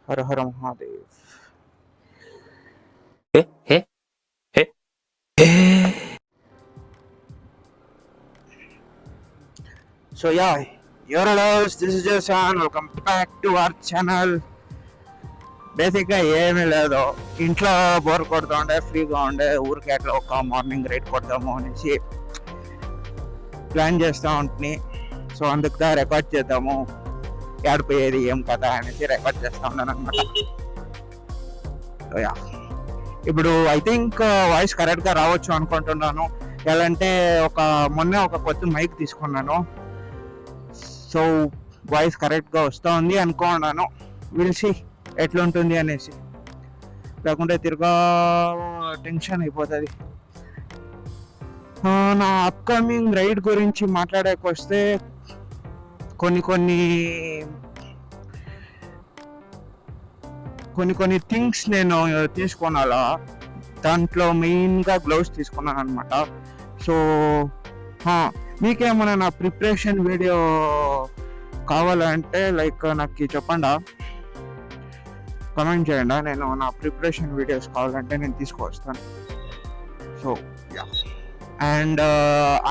Hara Hara Mahadev. A A A A So yeah, you're hellos. This is Jason. Welcome back to our channel. బేసిక్గా ఏమీ లేదు, ఇంట్లో bore కొడుతూ ఉండే, ఫ్రీగా ఉండే, ఊరికి అట్లా ఒక మార్నింగ్ రైడ్ కొడతాము అనేసి ప్లాన్ చేస్తూ ఉంటుంది. సో అందుకు రికార్డ్ చేద్దాము, ఏడిపోయేది ఏం కదా అనేసి రికార్డ్ చేస్తూ ఉన్నాను అనమాట. సో యా, ఇప్పుడు ఐ థింక్ వాయిస్ కరెక్ట్గా రావచ్చు అనుకుంటున్నాను. ఎలా అంటే మొన్నే ఒక కొత్త మైక్ తీసుకున్నాను. సో వాయిస్ కరెక్ట్గా వస్తూ ఉంది అనుకున్నాను. విల్సి ఎట్లుంటుంది అనేసి, లేకుంటే తిరగా టెన్షన్ అయిపోతుంది. నా అప్కమింగ్ రైడ్ గురించి మాట్లాడేకి వస్తే కొన్ని థింగ్స్ నేను తీసుకున్నాలా. దాంట్లో మెయిన్గా గ్లౌస్ తీసుకున్నాను అనమాట. సో మీకేమైనా నా ప్రిపరేషన్ వీడియో కావాలంటే లైక్ నాకు చెప్పండి, కమెంట్ చేయండి. నేను నా ప్రిపరేషన్ వీడియోస్ కావాలంటే నేను తీసుకొస్తాను. So yeah, and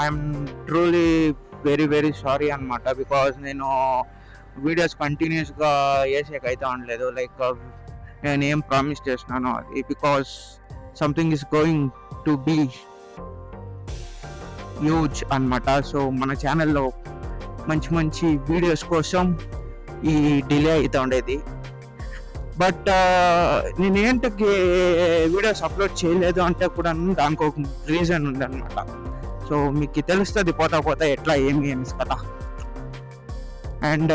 I'm truly very very sorry అనమాట. బికాజ్ నేను వీడియోస్ కంటిన్యూస్గా వేసేకైతే ఉండలేదు. లైక్ నేను ఏం ప్రామిస్ చేసినాను అది, because something is going to be huge అనమాట. సో మన ఛానల్లో మంచి మంచి వీడియోస్ కోసం ఈ డిలే అవుతూ ఉండేది. బట్ నేనేంటికి వీడియోస్ అప్లోడ్ చేయలేదు అంటే కూడా దానికి ఒక రీజన్ ఉందన్నమాట. సో మీకు తెలుస్తుంది పోతా పోతా ఎట్లా ఏమి అనేసి కదా. అండ్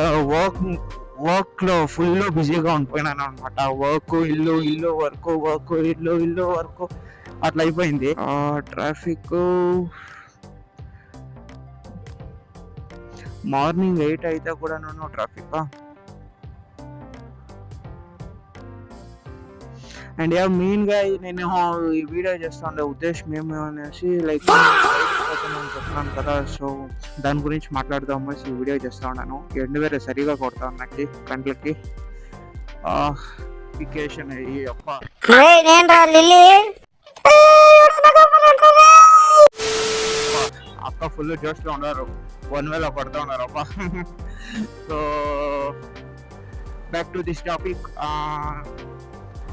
వర్క్లో ఫుల్ బిజీగా ఉండిపోయినాను అనమాట. వర్క్ ఇల్లు వర్క్ అట్లా అయిపోయింది. ట్రాఫిక్ మార్నింగ్ 8 అయితే కూడా ట్రాఫిక్. అండ్ మెయిన్ గా నేను ఈ వీడియో చేస్తా ఉండే ఉద్దేశం ఏమి అనేసి లైక్ చెప్తున్నాను కదా. సో దాని గురించి మాట్లాడదాము ఈ వీడియో చేస్తా ఉన్నాను. ఎండు వేరే సరిగా కొడతా నాకు కంట్లకి పికేషన్ అయ్యి అక్క ఫుల్ జోష్లో ఉన్నారు, 1 వేలో కొడతా ఉన్నారు అప్ప. So back to this topic.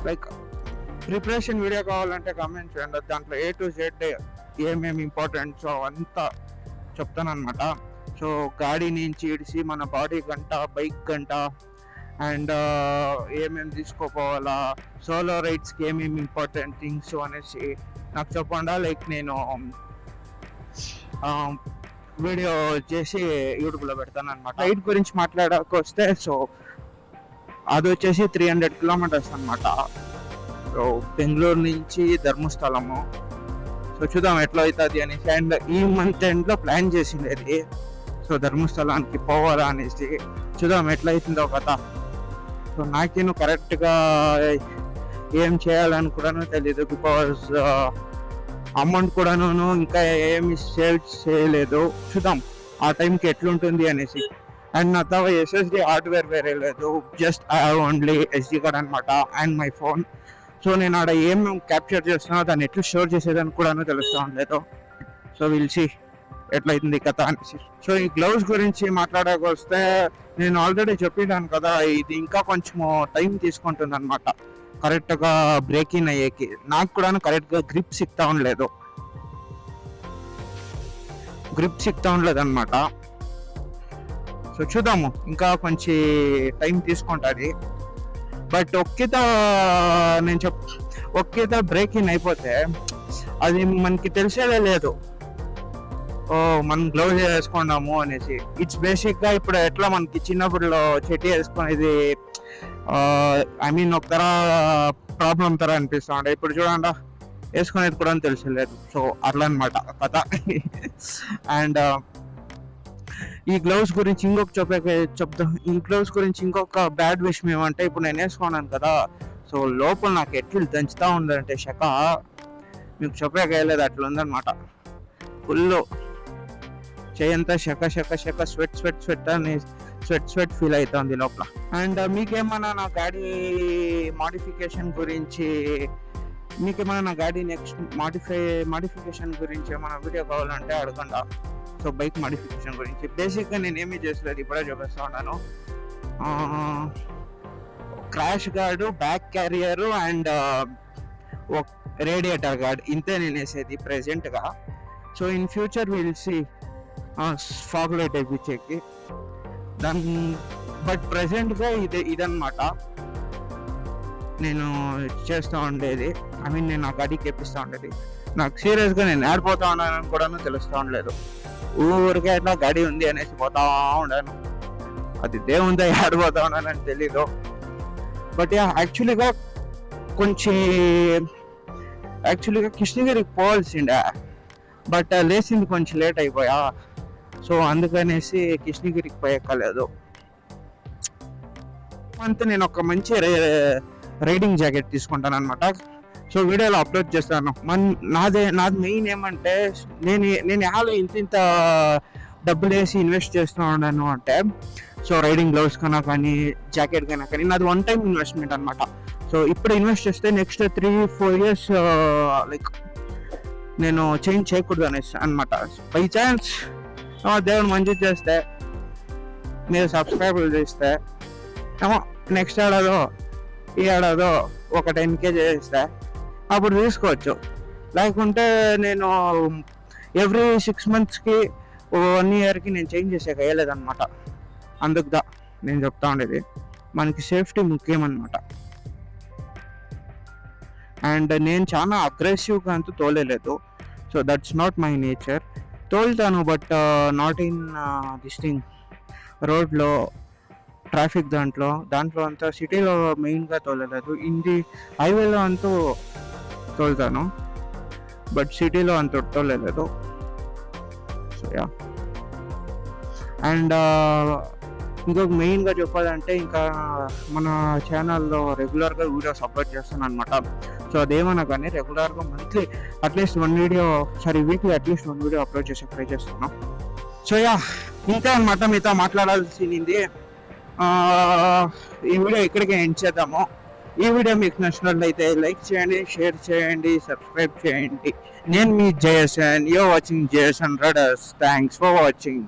Like preparation video కావాలంటే కామెంట్ చేయండి. దాంట్లో A to Z ఏమేమి ఇంపార్టెంట్ సో అంతా చెప్తాను అనమాట. సో గాడి నుంచి ఇడిసి మన బాడీ గంట, బైక్ గంట, అండ్ ఏమేమి తీసుకోపోవాలా, సోలో రైడ్స్కి ఏమేమి ఇంపార్టెంట్ థింగ్స్ అనేసి నాకు చెప్పండి. లైక్ నేను వీడియో చేసి యూట్యూబ్లో పెడతాను అనమాట. రైడ్ గురించి మాట్లాడక వస్తే, సో అది వచ్చేసి 300 కిలోమీటర్స్ అనమాట. సో బెంగళూరు నుంచి ధర్మస్థలము. సో చూద్దాం ఎట్లా అవుతుంది అనేసి. అండ్ ఈ మంత్ ఎండ్లో ప్లాన్ చేసింది అది. సో ధర్మస్థలానికి పోవాలా అనేసి చూద్దాం ఎట్లా అవుతుందో కథ. సో నాకేను కరెక్ట్గా ఏం చేయాలని కూడా తెలీదు. బికాజ్ అమౌంట్ కూడాను ఇంకా ఏమి సేవ్ చేయలేదు. చూద్దాం ఆ టైంకి ఎట్లుంటుంది అనేసి. అండ్ నా తవ SSD హార్డ్వేర్ వేరే లేదు, just I have only SD card అనమాట అండ్ మై ఫోన్. సో నేను ఆడ ఏం క్యాప్చర్ చేస్తున్నా దాన్ని ఎట్లా స్టోర్ చేసేదని కూడా తెలుస్తూ ఉండలేదు. సో విల్సి ఎట్లయితుంది కథ అనేసి. సో ఈ గ్లౌస్ గురించి మాట్లాడక వస్తే నేను ఆల్రెడీ చెప్పినాను కదా, ఇది ఇంకా కొంచెం టైం తీసుకుంటుంది అనమాట కరెక్ట్గా బ్రేకింగ్ అయ్యేకి. నాకు కూడా కరెక్ట్గా గ్రిప్ సిక్తా ఉండలేదు అనమాట. సో చూద్దాము, ఇంకా కొంచెం టైం తీసుకుంటుంది. బట్ ఒక్కేత బ్రేకింగ్ అయిపోతే అది మనకి తెలిసేదే లేదు మనం గ్లౌజ్ వేసుకున్నాము అనేసి. ఇట్స్ బేసిక్గా ఇప్పుడు ఎట్లా మనకి చిన్నప్పుడులో చెట్టు వేసుకునేది ఐ మీన్ ఒక తర ప్రాబ్లం తర అనిపిస్తుంది. ఇప్పుడు చూడండి వేసుకునేది కూడా తెలిసలేదు. సో అట్లా అనమాట కథ. అండ్ ఈ గ్లౌస్ గురించి చెప్తాం. ఈ గ్లౌస్ గురించి ఇంకొక బ్యాడ్ విషయం ఏమంటే, ఇప్పుడు నేను వేసుకున్నాను కదా, సో లోపల నాకు ఎట్లు దంచుతా ఉందంటే శక, మీకు చెప్పేయలేదు అట్లా ఉందన్నమాట. ఫుల్ చేయంతా శక స్వెట్ అని స్వెట్ ఫీల్ అవుతుంది లోపల. అండ్ మీకేమన్నా నా గాడి మాడిఫికేషన్ గురించి నెక్స్ట్ మాడిఫికేషన్ గురించి ఏమైనా వీడియో కావాలంటే అడగండి. సో బైక్ మాడిఫికేషన్ గురించి బేసిక్గా నేను ఏమీ చేసలేదు, ఇప్పుడే చూపిస్తా ఉన్నాను. Crash guard, back carrier and radiator guard, ఇంతే నేను వేసేది ప్రెజెంట్గా. So in future will see fog light వేయించేకి దాని. బట్ ప్రెజెంట్గా ఇదన్నమాట నేను చేస్తూ ఉండేది. నేను ఆ గాడికి ఎప్పిస్తూ ఉండేది. నాకు సీరియస్గా నేను ఆడిపోతా ఉన్నానని కూడా తెలుస్తూ ఉండలేదు. ఊరికే అట్లా గాడి ఉంది అనేసి పోతా ఉన్నాను. అది దేవుందా ఆడిపోతా ఉన్నానని తెలీదు. బట్ యాక్చువల్గా కృష్ణగిరికి పోవాల్సిండే, బట్ లేచింది కొంచెం లేట్ అయిపోయా. సో అందుకనేసి కృష్ణగిరికి పోయక్కలేదు. అంతా నేను ఒక మంచి రైడింగ్ జాకెట్ తీసుకుంటాను అనమాట. సో వీడియోలో అప్లోడ్ చేస్తాను. నాది మెయిన్ ఏమంటే నేను ఇంత డబ్బులు వేసి ఇన్వెస్ట్ చేస్తూ ఉన్నాను అంటే, సో రైడింగ్ గ్లౌస్ కన్నా కానీ జాకెట్ కన్నా కానీ నాది వన్ టైం ఇన్వెస్ట్మెంట్ అనమాట. సో ఇప్పుడు ఇన్వెస్ట్ చేస్తే నెక్స్ట్ 3-4 years లైక్ నేను చేంజ్ చేయకూడదు అనేసి అనమాట. బై ఛాన్స్ దేవుడు మంచి చేస్తే, మీరు సబ్స్క్రైబర్లు చేస్తే నెక్స్ట్ ఈ ఏడాదో ఒక 10K చేస్తే అప్పుడు తీసుకోవచ్చు. లేకుంటే నేను ఎవ్రీ 6 monthsకి 1 yearకి నేను చేంజ్ చేసాక వేయలేదన్నమాట. అందుకుదా నేను చెప్తా ఉండేది, మనకి సేఫ్టీ ముఖ్యం అన్నమాట. అండ్ నేను చాలా అగ్రెసివ్గా అంతా తోలేదు. So that's not my nature. తోలుతాను but not in this thing రోడ్లో, ట్రాఫిక్ దాంట్లో అంతా సిటీలో మెయిన్గా తోలలేదు. ఇంది హైవేలో అంటూ తోలుతాను, బట్ సిటీలో అంత తోలలేదు. So yeah. అండ్ ఇంకొక మెయిన్గా చెప్పాలంటే, ఇంకా మన ఛానల్లో రెగ్యులర్గా వీడియోస్ అప్లోడ్ చేస్తాను అనమాట. సో అదేమన్నా కానీ రెగ్యులర్గా వీక్లీ అట్లీస్ట్ 1 వీడియో అప్లోడ్ చేసే ట్రై చేస్తున్నాను. సో యా, ఇంతే అనమాట మీతో మాట్లాడాల్సింది. ఈ వీడియో ఇక్కడికి ఎండ్ చేద్దాము. ఈ వీడియో మీకు నచ్చినట్లయితే లైక్ చేయండి, షేర్ చేయండి, సబ్స్క్రైబ్ చేయండి. నేను మీ Jayasan, you're watching Jayasan Riders. Thanks for watching.